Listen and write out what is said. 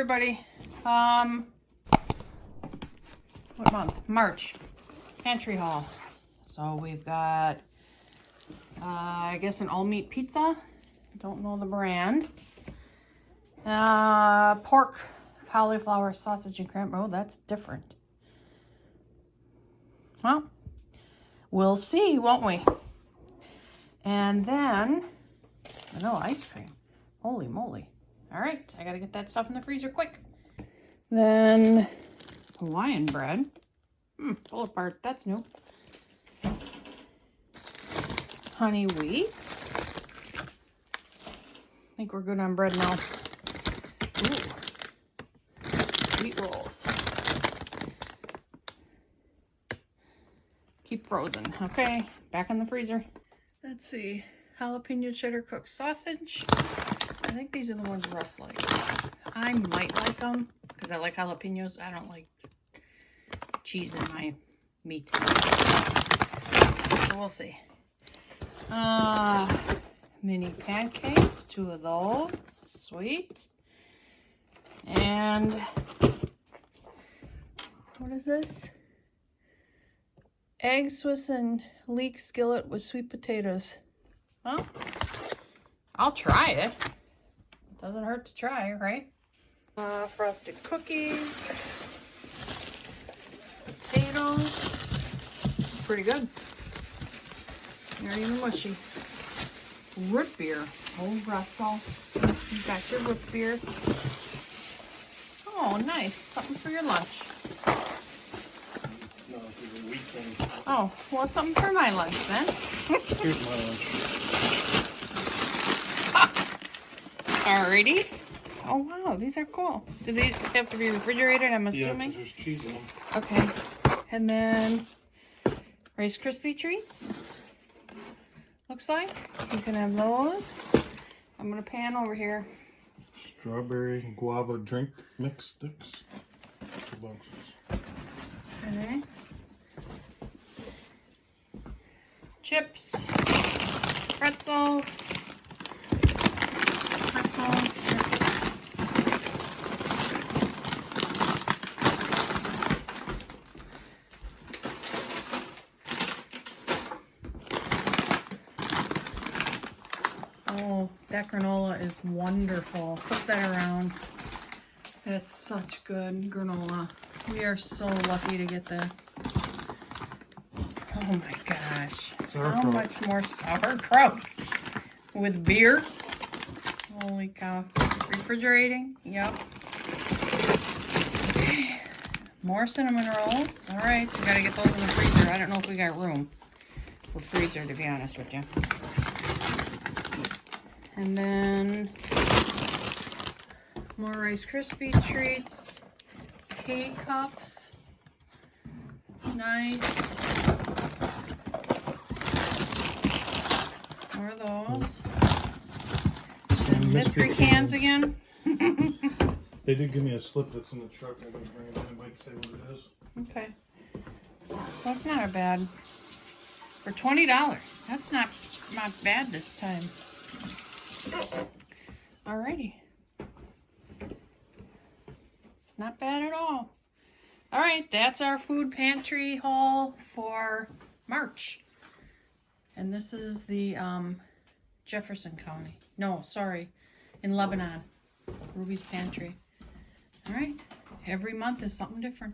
everybody. What month? March. Pantry haul. So we've got, I guess an all-meat pizza. Don't know the brand. Pork, cauliflower, sausage, and cranberry. Oh, that's different. Well, we'll see, won't we? And then, vanilla ice cream. Holy moly. All right, I gotta get that stuff in the freezer quick. Then Hawaiian bread. Pull apart, that's new. Honey wheat. I think we're good on bread now. Ooh. Wheat rolls. Keep frozen. Okay, back in the freezer. Let's see. Jalapeno cheddar cooked sausage. I think these are the ones Russ likes. I might like them because I like jalapenos. I don't like cheese in my meat. So we'll see. Mini pancakes, 2 of those. Sweet. And what is this? Egg Swiss and leek skillet with sweet potatoes. Well, I'll try it. Doesn't hurt to try, right? Frosted cookies. Potatoes. Pretty good. Not even mushy. Root beer. Oh, Russell. You got your root beer. Oh, nice. Something for your lunch. No, these are wheat things. Oh, well, something for my lunch then. Here's my lunch. Alrighty. Oh, wow. These are cool. Do these have to be refrigerated, I'm assuming? Yeah, there's cheese in them. Okay. And then Rice Krispie treats. Looks like you can have those. I'm going to pan over here. Strawberry guava drink mix sticks. 2 boxes. Okay. Chips. Pretzels. Oh, that granola is wonderful. Flip that around. That's such good granola. We are so lucky to get that. Oh my gosh. How much more sauerkraut with beer? Holy cow. Refrigerating? Yep. More cinnamon rolls. All right, we gotta get those in the freezer. I don't know if we got room for freezer, to be honest with you. And then more Rice Krispie treats, K-Cups, nice. More of those. And mystery cans again. They did give me a slip that's in the truck. I'm going to bring it in. It might say what it is. Okay. So it's not bad. For $20. That's not bad this time. Alrighty. Not bad at all. Alright, that's our food pantry haul for March. And this is the Jefferson County. No, sorry. In Lebanon. Ruby's Pantry. Alright. Every month is something different.